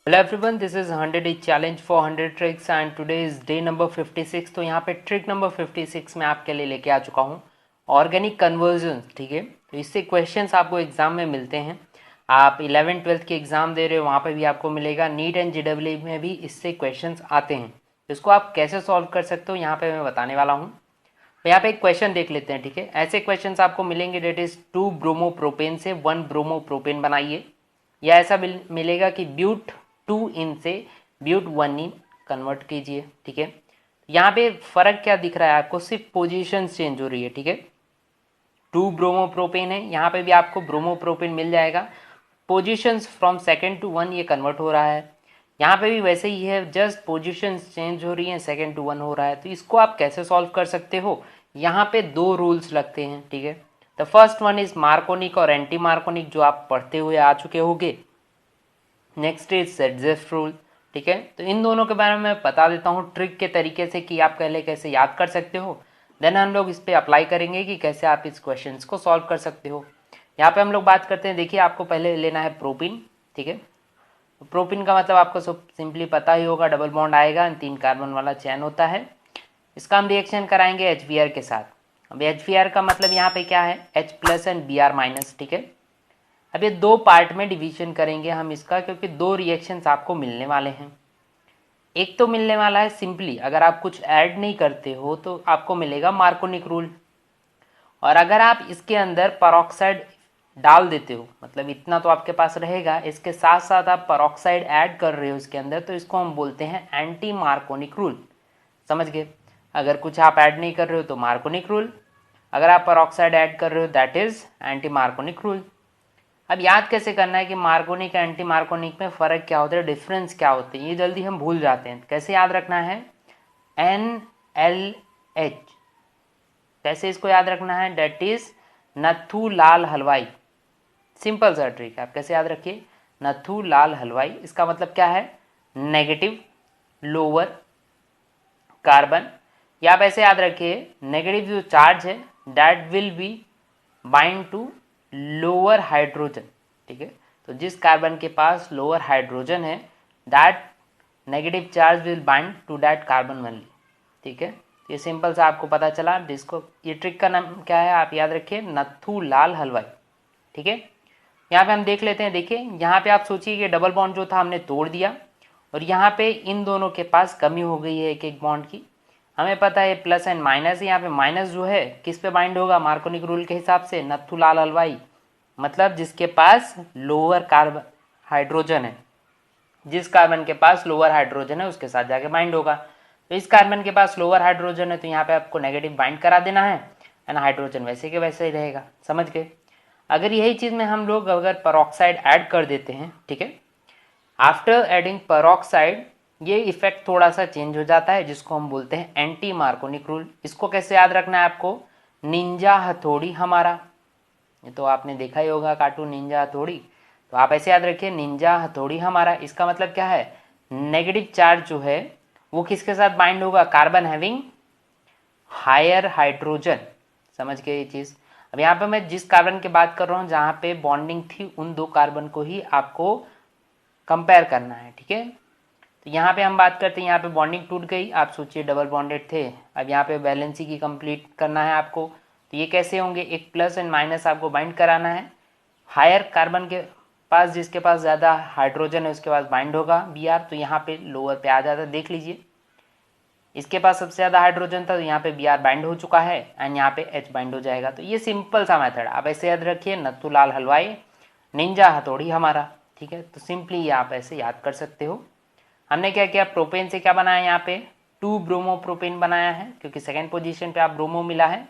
Hello everyone, this is 100 day challenge for 100 tricks and today is day number 56। तो यहाँ पे trick number 56 में आपके लिए लेके आ चुका हूँ ऑर्गेनिक कन्वर्जन। ठीक है, तो इससे क्वेश्चंस आपको एग्जाम में मिलते हैं। आप 11th-12th के एग्जाम दे रहे हो, वहाँ पे भी आपको मिलेगा। नीट एंड जेडब्ल्यू में भी इससे क्वेश्चंस आते हैं। तो इसको आप कैसे सॉल्व कर सकते हो यहाँ पे मैं बताने वाला हूँ। तो यहाँ पे एक क्वेश्चन देख लेते हैं। ठीक है, ऐसे क्वेश्चंस आपको मिलेंगे डेट इज 2 ब्रोमोप्रोपेन से 1 ब्रोमोप्रोपेन बनाइए, या ऐसा मिलेगा कि ब्यूट 2 इन से ब्यूट 1 इन कन्वर्ट कीजिए। ठीक है, यहाँ पे फर्क क्या दिख रहा है आपको, सिर्फ पोजीशन चेंज हो रही है। ठीक है, 2 ब्रोमोप्रोपेन है, यहाँ पे भी आपको ब्रोमोप्रोपेन मिल जाएगा। पोजीशंस फ्रॉम सेकेंड टू 1 ये कन्वर्ट हो रहा है। यहाँ पे भी वैसे ही है, जस्ट पोजीशंस चेंज हो रही हैं, सेकेंड टू 1 हो रहा है। तो इसको आप कैसे सॉल्व कर सकते हो, यहाँ पे दो रूल्स लगते हैं। ठीक है, द फर्स्ट वन इज मार्कोनिक और एंटी मार्कोनिक, जो आप पढ़ते हुए आ चुके होंगे। Next is सेटजेफ rule. ठीक है, तो इन दोनों के बारे में मैं बता देता हूँ ट्रिक के तरीके से कि आप पहले कैसे याद कर सकते हो, देन हम लोग इस पर अप्लाई करेंगे कि कैसे आप इस क्वेश्चन को सॉल्व कर सकते हो। यहाँ पे हम लोग बात करते हैं। देखिए, आपको पहले लेना है प्रोपिन। ठीक है, तो प्रोपिन का मतलब आपको सब सिंपली पता ही होगा, डबल बॉन्ड आएगा, 3 कार्बन वाला चैन होता है। इसका हम रिएक्शन कराएंगे HBr के साथ। अब HBr का मतलब यहाँ पे क्या है, H+ एंड Br-। ठीक है, अब ये दो पार्ट में डिवीजन करेंगे हम इसका, क्योंकि दो रिएक्शंस आपको मिलने वाले हैं। एक तो मिलने वाला है सिंपली, अगर आप कुछ ऐड नहीं करते हो तो आपको मिलेगा मार्कोनिक रूल। और अगर आप इसके अंदर परऑक्साइड डाल देते हो, मतलब इतना तो आपके पास रहेगा, इसके साथ साथ आप परऑक्साइड ऐड कर रहे हो इसके अंदर, तो इसको हम बोलते हैं एंटी मार्कोनिक रूल। समझ गए, अगर कुछ आप ऐड नहीं कर रहे हो तो मार्कोनिक रूल, अगर आप परऑक्साइड ऐड कर रहे हो that is anti Markovnikov rule. अब याद कैसे करना है कि मार्कोनिक एंटी मार्कोनिक में फ़र्क क्या होता है, डिफरेंस क्या होते हैं, ये जल्दी हम भूल जाते हैं। कैसे याद रखना है, NLH, कैसे इसको याद रखना है, डेट इज नथु लाल हलवाई। सिंपल सा ट्रिक है, आप कैसे याद रखिए, नथु लाल हलवाई। इसका मतलब क्या है, नेगेटिव लोअर कार्बन, या आप ऐसे याद रखिए, नेगेटिव जो चार्ज है that will be bind to lower hydrogen. ठीक है, तो जिस कार्बन के पास लोअर हाइड्रोजन है that negative charge will bind to that carbon only. ठीक है, ये सिंपल सा आपको पता चला। जिसको ये ट्रिक का नाम क्या है आप याद रखिए, नथु लाल हलवाई। ठीक है, यहाँ पे हम देख लेते हैं। देखिए, यहाँ पे आप सोचिए कि डबल बॉन्ड जो था हमने तोड़ दिया, और यहाँ पे इन दोनों के पास कमी हो गई है एक एक बॉन्ड की। हमें पता है प्लस एंड माइनस, यहाँ पे माइनस जो है किस पे बाइंड होगा, मार्कोनिक रूल के हिसाब से नथु लाल हलवाई, मतलब जिसके पास लोअर कार्बन हाइड्रोजन है, जिस कार्बन के पास लोअर हाइड्रोजन है उसके साथ जाके बाइंड होगा। तो इस कार्बन के पास लोअर हाइड्रोजन है, तो यहाँ पे आपको नेगेटिव बाइंड करा देना है, एंड हाइड्रोजन वैसे के वैसे ही रहेगा। समझ गए, अगर यही चीज़ में हम लोग अगर परऑक्साइड ऐड कर देते हैं, ठीक है, आफ्टर एडिंग परऑक्साइड ये इफेक्ट थोड़ा सा चेंज हो जाता है, जिसको हम बोलते हैं एंटी मार्कोनिक रूल। इसको कैसे याद रखना है आपको, निंजा हथौड़ी हमारा, ये तो आपने देखा ही होगा कार्टून निंजा हथौड़ी, तो आप ऐसे याद रखिए निंजा हथौड़ी हमारा। इसका मतलब क्या है, नेगेटिव चार्ज जो है वो किसके साथ बाइंड होगा, कार्बन हैविंग हायर हाइड्रोजन। समझ गए ये चीज़। अब यहाँ पे मैं जिस कार्बन की बात कर रहा हूँ जहाँ पे बॉन्डिंग थी, उन दो कार्बन को ही आपको कंपेयर करना है। ठीक है, तो यहाँ पे हम बात करते हैं, यहाँ पे बॉन्डिंग टूट गई, आप सोचिए डबल बॉन्डेड थे, अब यहाँ पे वैलेंसी की कंप्लीट करना है आपको। तो ये कैसे होंगे, एक प्लस एंड माइनस आपको बाइंड कराना है। हायर कार्बन के पास, जिसके पास ज़्यादा हाइड्रोजन है उसके पास बाइंड होगा Br, तो यहाँ पे लोअर पे आ जाता है। देख लीजिए, इसके पास सबसे ज़्यादा हाइड्रोजन था, तो यहाँ पे Br बाइंड हो चुका है, एंड यहाँ पे H बाइंड हो जाएगा। तो ये सिंपल सा मेथड आप ऐसे याद रखिए, नथु लाल हलवाई निंजा हथौड़ी हमारा। ठीक है, तो सिंपली ये आप ऐसे याद कर सकते हो। हमने क्या किया, प्रोपेन से क्या बनाया, यहाँ पे 2 ब्रोमोप्रोपेन बनाया है, क्योंकि सेकेंड पोजीशन पे आप ब्रोमो मिला है,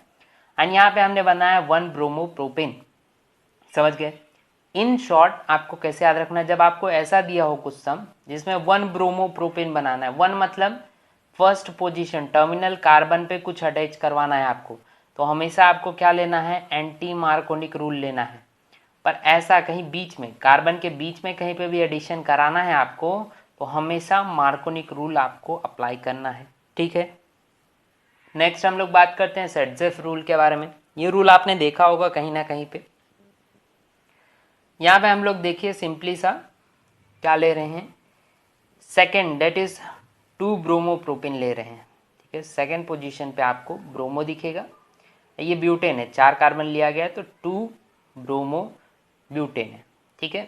एंड यहाँ पे हमने बनाया 1 ब्रोमोप्रोपेन। समझ गए, इन शॉर्ट आपको कैसे याद रखना है, जब आपको ऐसा दिया हो कुछ सम जिसमें 1 ब्रोमोप्रोपेन बनाना है, 1 मतलब फर्स्ट पोजीशन टर्मिनल कार्बन पे कुछ अटैच करवाना है आपको, तो हमेशा आपको क्या लेना है, एंटी मार्कोनिक रूल लेना है। पर ऐसा कहीं बीच में, कार्बन के बीच में कहीं पे भी एडिशन कराना है आपको, तो हमेशा मार्कोनिक रूल आपको अप्लाई करना है। ठीक है, नेक्स्ट हम लोग बात करते हैं सेटजेफ रूल के बारे में। ये रूल आपने देखा होगा कहीं ना कहीं पे। यहाँ पे हम लोग देखिए सिंपली सा क्या ले रहे हैं, सेकेंड डेट इज 2 ब्रोमोप्रोपेन ले रहे हैं, ठीक है। सेकेंड पोजीशन पे आपको ब्रोमो दिखेगा, ये ब्यूटेन है, 4 कार्बन लिया गया है तो 2 ब्रोमो ब्यूटेन है, ठीक है।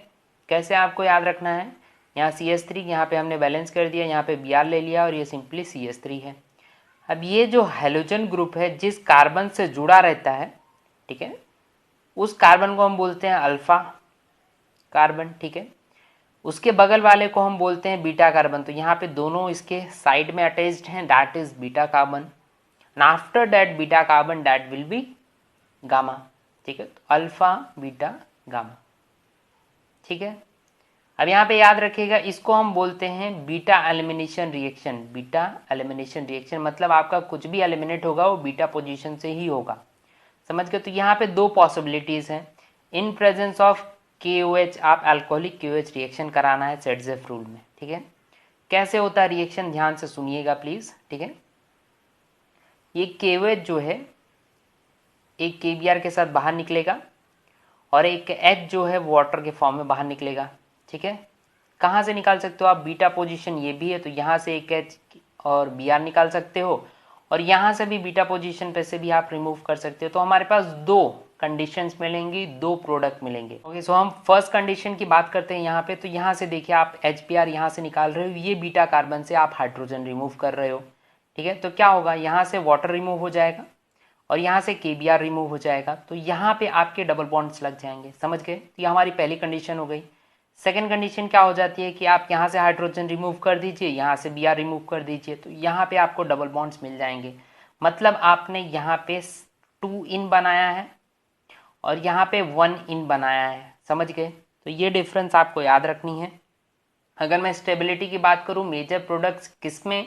कैसे आपको याद रखना है, यहाँ CH3 यहाँ पे हमने बैलेंस कर दिया, यहाँ पे Br ले लिया और ये सिंपली CH3 है। अब ये जो हैलोजन ग्रुप है जिस कार्बन से जुड़ा रहता है, ठीक है, उस कार्बन को हम बोलते हैं अल्फा कार्बन, ठीक है। उसके बगल वाले को हम बोलते हैं बीटा कार्बन। तो यहाँ पे दोनों इसके साइड में अटैच्ड हैं, that is beta carbon. And after that beta carbon that will B gamma, ठीक है। तो अल्फा बीटा गामा, ठीक है। अब यहाँ पे याद रखिएगा, इसको हम बोलते हैं beta elimination reaction. Beta elimination reaction मतलब आपका कुछ भी एलिमिनेट होगा वो बीटा पोजीशन से ही होगा, समझ गए। तो यहाँ पे 2 पॉसिबिलिटीज हैं। इन प्रेजेंस ऑफ KOH आप अल्कोहलिक KOH रिएक्शन कराना है सेडजेफ रूल में, ठीक है। कैसे होता है रिएक्शन, ध्यान से सुनिएगा प्लीज, ठीक है। ये KOH जो है एक KBr के साथ बाहर निकलेगा और एक H जो है वाटर के फॉर्म में बाहर निकलेगा, ठीक है। कहाँ से निकाल सकते हो आप, बीटा पोजीशन ये भी है तो यहाँ से एक H और Br निकाल सकते हो और यहाँ से भी बीटा पोजीशन पे से भी आप रिमूव कर सकते हो। तो हमारे पास 2 कंडीशंस मिलेंगी, 2 प्रोडक्ट मिलेंगे। ओके, सो हम फर्स्ट कंडीशन की बात करते हैं यहाँ पे। तो यहाँ से देखिए आप HBr यहाँ से निकाल रहे हो, ये बीटा कार्बन से आप हाइड्रोजन रिमूव कर रहे हो, ठीक है। तो क्या होगा, यहाँ से वाटर रिमूव हो जाएगा और यहाँ से KBr रिमूव हो जाएगा, तो यहाँ पे आपके डबल बॉन्ड्स लग जाएंगे, समझ गए। तो ये हमारी पहली कंडीशन हो गई। सेकेंड कंडीशन क्या हो जाती है कि आप यहाँ से हाइड्रोजन रिमूव कर दीजिए, यहाँ से Br रिमूव कर दीजिए, तो यहाँ पे आपको डबल बॉन्ड्स मिल जाएंगे। मतलब आपने यहाँ पे 2 इन बनाया है और यहाँ पे 1 इन बनाया है, समझ गए। तो ये डिफरेंस आपको याद रखनी है। अगर मैं स्टेबिलिटी की बात करूँ, मेजर प्रोडक्ट्स किसमें,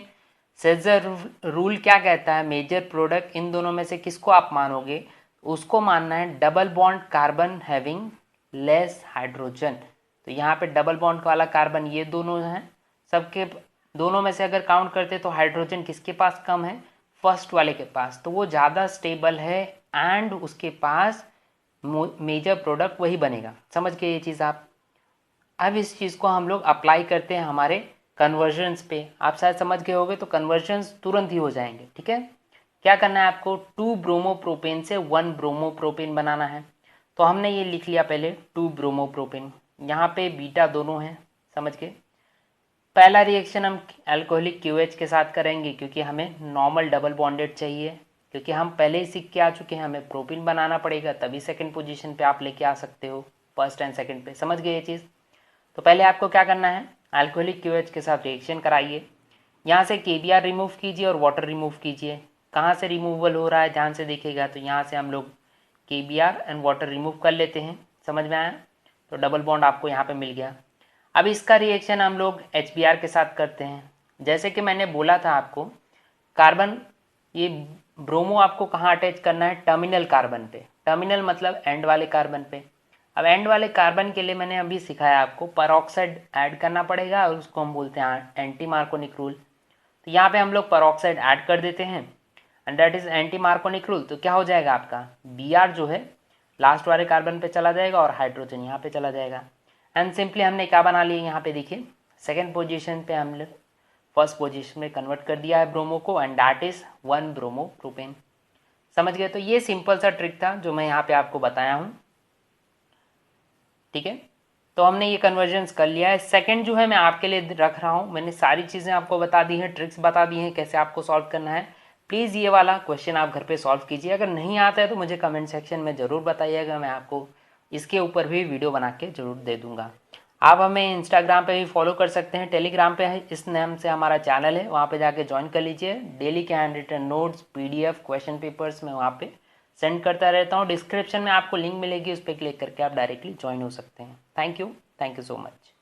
सेजर रूल क्या कहता है, मेजर प्रोडक्ट इन दोनों में से किसको आप मानोगे, उसको मानना है double bond carbon having less hydrogen. तो यहाँ पे डबल बॉन्ड वाला कार्बन ये दोनों हैं, सबके दोनों में से अगर काउंट करते तो हाइड्रोजन किसके पास कम है, फर्स्ट वाले के पास, तो वो ज़्यादा स्टेबल है एंड उसके पास मेजर प्रोडक्ट वही बनेगा, समझ गए ये चीज़ आप। अब इस चीज़ को हम लोग अप्लाई करते हैं हमारे कन्वर्जन्स पे, आप शायद समझ गए होगे, तो कन्वर्जन्स तुरंत ही हो जाएंगे, ठीक है। क्या करना है आपको, 2 ब्रोमोप्रोपेन से 1 ब्रोमोप्रोपेन बनाना है। तो हमने ये लिख लिया पहले 2 ब्रोमोप्रोपेन, यहाँ पे बीटा दोनों हैं, समझ गए। पहला रिएक्शन हम अल्कोहलिक KOH के साथ करेंगे क्योंकि हमें नॉर्मल डबल बॉन्डेड चाहिए, क्योंकि हम पहले ही सीख के आ चुके हैं, हमें प्रोपीन बनाना पड़ेगा, तभी सेकंड पोजीशन पे आप लेके आ सकते हो, फर्स्ट एंड सेकंड पे, समझ गए ये चीज़। तो पहले आपको क्या करना है, अल्कोहलिक KOH के साथ रिएक्शन कराइए, यहाँ से KBr रिमूव कीजिए और वाटर रिमूव कीजिए। कहाँ से रिमूवल हो रहा है, ध्यान से देखिएगा, तो यहाँ से हम लोग KBr एंड वाटर रिमूव कर लेते हैं, समझ में आया। तो डबल बॉन्ड आपको यहाँ पे मिल गया। अब इसका रिएक्शन हम लोग HBr के साथ करते हैं। जैसे कि मैंने बोला था आपको, कार्बन ये ब्रोमो आपको कहाँ अटैच करना है, टर्मिनल कार्बन पे। टर्मिनल मतलब एंड वाले कार्बन पे। अब एंड वाले कार्बन के लिए मैंने अभी सिखाया आपको, परऑक्साइड ऐड करना पड़ेगा और उसको हम बोलते हैं एंटी मार्कोनिक रूल। तो यहाँ पे हम लोग परऑक्साइड ऐड कर देते हैं and that is anti Markovnikov rule. तो क्या हो जाएगा आपका, Br जो है लास्ट वाले कार्बन पे चला जाएगा और हाइड्रोजन यहाँ पे चला जाएगा। एंड सिंपली हमने क्या बना लिया, यहाँ पे देखिए सेकेंड पोजीशन पे हमने फर्स्ट पोजीशन में कन्वर्ट कर दिया है ब्रोमो को एंड दैट इज 1 ब्रोमोप्रोपेन, समझ गए। तो ये सिंपल सा ट्रिक था जो मैं यहाँ पे आपको बताया हूँ, ठीक है। तो हमने ये कन्वर्जन्स कर लिया है। सेकंड जो है मैं आपके लिए रख रहा हूँ, मैंने सारी चीज़ें आपको बता दी हैं, ट्रिक्स बता दी हैं कैसे आपको सॉल्व करना है। प्लीज़ ये वाला क्वेश्चन आप घर पे सॉल्व कीजिए। अगर नहीं आता है तो मुझे कमेंट सेक्शन में ज़रूर बताइएगा, मैं आपको इसके ऊपर भी वीडियो बना के ज़रूर दे दूँगा। आप हमें इंस्टाग्राम पे भी फॉलो कर सकते हैं, टेलीग्राम पे है, इस नाम से हमारा चैनल है, वहाँ पे जाके ज्वाइन कर लीजिए। डेली के hand written notes, PDF, question papers मैं वहाँ पे सेंड करता रहता हूँ। डिस्क्रिप्शन में आपको लिंक मिलेगी, उस पर क्लिक करके आप डायरेक्टली ज्वाइन हो सकते हैं। Thank you so much.